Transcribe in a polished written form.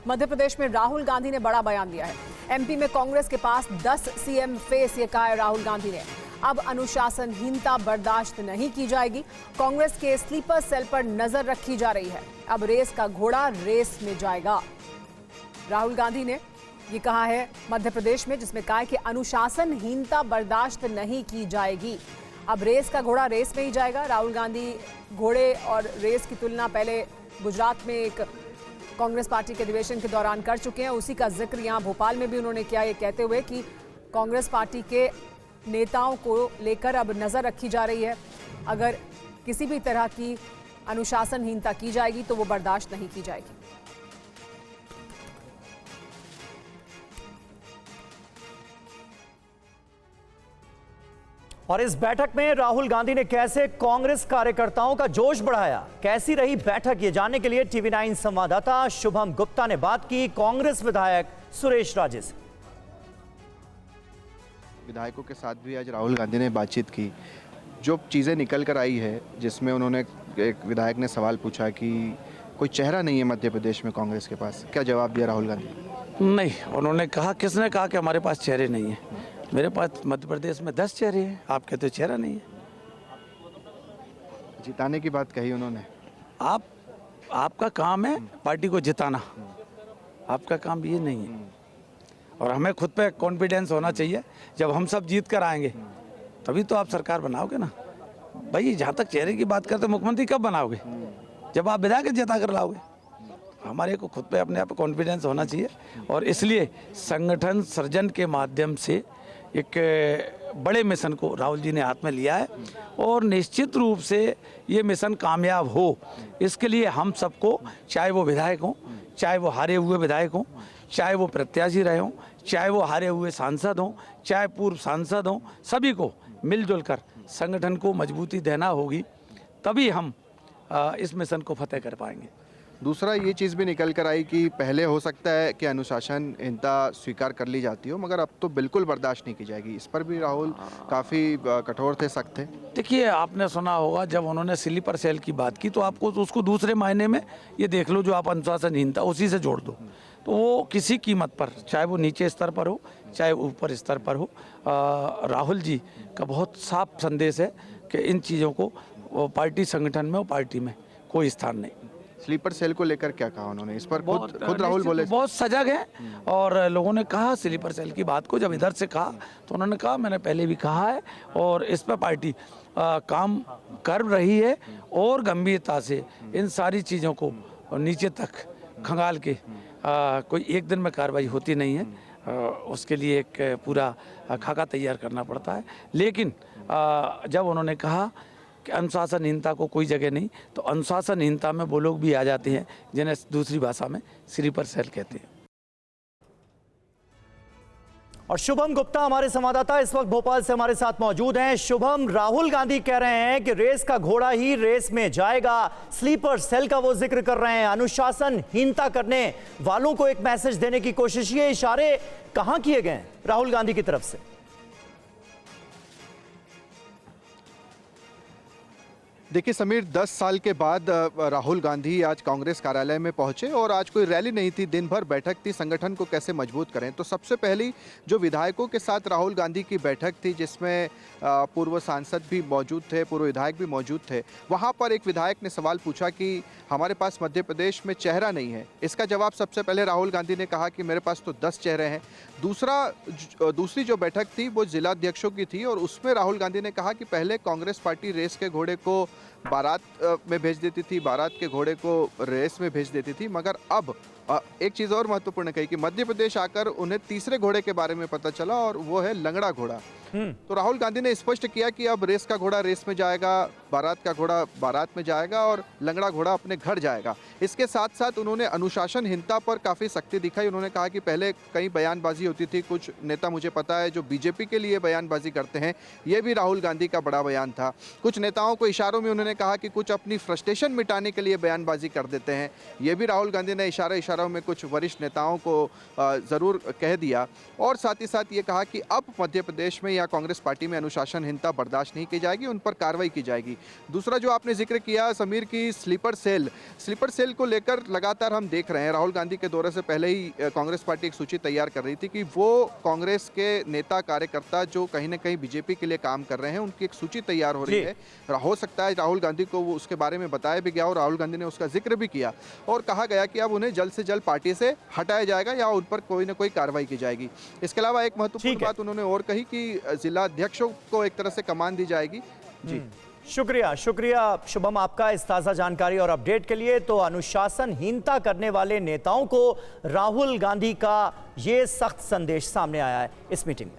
मध्य प्रदेश में राहुल गांधी ने बड़ा बयान दिया है। एमपी में कांग्रेस के पास 10 सीएम फेस, ये कहा है राहुल गांधी ने। अब अनुशासनहीनता बर्दाश्त नहीं की जाएगी। कांग्रेस के स्लीपर सेल पर नजर रखी जा रही है। अब रेस का घोड़ा रेस में जाएगा। राहुल गांधी ने ये कहा है मध्य प्रदेश में, जिसमें कहा है कि अनुशासनहीनता बर्दाश्त नहीं की जाएगी। अब रेस का घोड़ा रेस में ही जाएगा। राहुल गांधी घोड़े और रेस की तुलना पहले गुजरात में एक कांग्रेस पार्टी के अधिवेशन के दौरान कर चुके हैं। उसी का जिक्र यहाँ भोपाल में भी उन्होंने किया, ये कहते हुए कि कांग्रेस पार्टी के नेताओं को लेकर अब नजर रखी जा रही है। अगर किसी भी तरह की अनुशासनहीनता की जाएगी तो वो बर्दाश्त नहीं की जाएगी। और इस बैठक में राहुल गांधी ने कैसे कांग्रेस कार्यकर्ताओं का जोश बढ़ाया, कैसी रही बैठक, ये जानने के लिए टीवी 9 संवाददाता शुभम गुप्ता ने बात की कांग्रेस विधायक सुरेश राजे से। विधायकों के साथ भी आज राहुल गांधी ने बातचीत की। जो चीज़ें निकल कर आई है, जिसमें उन्होंने, एक विधायक ने सवाल पूछा कि कोई चेहरा नहीं है मध्य प्रदेश में कांग्रेस के पास, क्या जवाब दिया राहुल गांधी? नहीं, उन्होंने कहा, किसने कहा कि हमारे पास चेहरे नहीं है? मेरे पास मध्य प्रदेश में 10 चेहरे हैं, आप कहते हो चेहरा नहीं है। जिताने की बात कही उन्होंने। आपका काम है पार्टी को जिताना, आपका काम ये नहीं है। और हमें खुद पे कॉन्फिडेंस होना चाहिए। जब हम सब जीत कर आएंगे तभी तो आप सरकार बनाओगे ना भाई। जहाँ तक चेहरे की बात करते, मुख्यमंत्री कब बनाओगे? जब आप विधायक जिता कर लाओगे। हमारे को खुद पे अपने आप कॉन्फिडेंस होना चाहिए। और इसलिए संगठन सृजन के माध्यम से एक बड़े मिशन को राहुल जी ने हाथ में लिया है और निश्चित रूप से ये मिशन कामयाब हो, इसके लिए हम सबको, चाहे वो विधायक हों, चाहे वो हारे हुए विधायक हों, चाहे वो प्रत्याशी रहे हों, चाहे वो हारे हुए सांसद हों, चाहे पूर्व सांसद हों, सभी को मिलजुल कर संगठन को मजबूती देना होगी, तभी हम इस मिशन को फतेह कर पाएंगे। दूसरा ये चीज़ भी निकल कर आई कि पहले हो सकता है कि अनुशासनहीनता स्वीकार कर ली जाती हो, मगर अब तो बिल्कुल बर्दाश्त नहीं की जाएगी। इस पर भी राहुल काफ़ी कठोर थे, सख्त थे। देखिए, आपने सुना होगा जब उन्होंने स्लीपर सेल की बात की, तो आपको तो उसको दूसरे मायने में ये देख लो, जो आप अनुशासनहीनता उसी से जोड़ दो। तो वो किसी कीमत पर, चाहे वो नीचे स्तर पर हो, चाहे ऊपर स्तर पर हो, राहुल जी का बहुत साफ संदेश है कि इन चीज़ों को पार्टी संगठन में और पार्टी में कोई स्थान नहीं। स्लीपर सेल को लेकर क्या कहा उन्होंने? इस पर खुद राहुल बोले बहुत सजग हैं। और लोगों ने कहा स्लीपर सेल की बात को, जब इधर से कहा तो उन्होंने कहा, मैंने पहले भी कहा है और इस पर पार्टी काम कर रही है और गंभीरता से इन सारी चीज़ों को नीचे तक खंगाल के, कोई एक दिन में कार्रवाई होती नहीं है। उसके लिए एक पूरा खाका तैयार करना पड़ता है। लेकिन जब उन्होंने कहा कि अनुशासनहीनता को कोई जगह नहीं, तो अनुशासनहीनता में वो लोग भी आ जाते हैं जिन्हें दूसरी भाषा में स्लीपर सेल कहते हैं। और शुभम गुप्ता हमारे संवाददाता इस वक्त भोपाल से हमारे साथ मौजूद हैं। शुभम, राहुल गांधी कह रहे हैं कि रेस का घोड़ा ही रेस में जाएगा, स्लीपर सेल का वो जिक्र कर रहे हैं, अनुशासनहीनता करने वालों को एक मैसेज देने की कोशिश। ये इशारे कहां किए गए राहुल गांधी की तरफ से? देखिए समीर, 10 साल के बाद राहुल गांधी आज कांग्रेस कार्यालय में पहुंचे और आज कोई रैली नहीं थी, दिन भर बैठक थी, संगठन को कैसे मजबूत करें। तो सबसे पहली जो विधायकों के साथ राहुल गांधी की बैठक थी, जिसमें पूर्व सांसद भी मौजूद थे, पूर्व विधायक भी मौजूद थे, वहां पर एक विधायक ने सवाल पूछा कि हमारे पास मध्य प्रदेश में चेहरा नहीं है। इसका जवाब सबसे पहले राहुल गांधी ने कहा कि मेरे पास तो 10 चेहरे हैं। दूसरी जो बैठक थी वो जिलाध्यक्षों की थी और उसमें राहुल गांधी ने कहा कि पहले कांग्रेस पार्टी रेस के घोड़े को बारात में भेज देती थी, बारात के घोड़े को रेस में भेज देती थी, मगर अब एक चीज़ और महत्वपूर्ण कही कि मध्य प्रदेश आकर उन्हें तीसरे घोड़े के बारे में पता चला और वो है लंगड़ा घोड़ा। तो राहुल गांधी ने स्पष्ट किया कि अब रेस का घोड़ा रेस में जाएगा, बारात का घोड़ा बारात में जाएगा और लंगड़ा घोड़ा अपने घर जाएगा। इसके साथ साथ उन्होंने अनुशासनहीनता पर काफ़ी सख्ती दिखाई। उन्होंने कहा कि पहले कई बयानबाजी होती थी, कुछ नेता मुझे पता है जो बीजेपी के लिए बयानबाजी करते हैं, ये भी राहुल गांधी का बड़ा बयान था। कुछ नेताओं को इशारों में उन्होंने कहा कि कुछ अपनी फ्रस्ट्रेशन मिटाने के लिए बयानबाजी कर देते हैं, ये भी राहुल गांधी ने इशारा तरह में कुछ वरिष्ठ नेताओं को ज़रूर कह दिया और साथ ही साथ ये कहा कि अब मध्य प्रदेश में या कांग्रेस पार्टी में अनुशासनहीनता बर्दाश्त नहीं की जाएगी, उन पर कार्रवाई की जाएगी। दूसरा जो आपने जिक्र किया समीर की स्लीपर सेल को लेकर लगातार हम देख रहे हैं, राहुल गांधी के दौरे से पहले ही कांग्रेस पार्टी एक सूची तैयार कर रही थी कि वो कांग्रेस के नेता कार्यकर्ता जो कहीं ना कहीं बीजेपी के लिए काम कर रहे हैं उनकी एक सूची तैयार हो रही है। हो सकता है राहुल गांधी को वो उसके बारे में बताया भी गया और राहुल गांधी ने उसका जिक्र भी किया और कहा गया कि अब उन्हें जल्द से जल्द पार्टी से हटाया जाएगा या उन पर कोई ना कोई कार्रवाई की जाएगी। इसके अलावा एक महत्वपूर्ण बात उन्होंने और कही कि जिला अध्यक्षों को एक तरह से कमान दी जाएगी। जी शुक्रिया शुभम आपका इस ताज़ा जानकारी और अपडेट के लिए। तो अनुशासनहीनता करने वाले नेताओं को राहुल गांधी का ये सख्त संदेश सामने आया है इस मीटिंग में।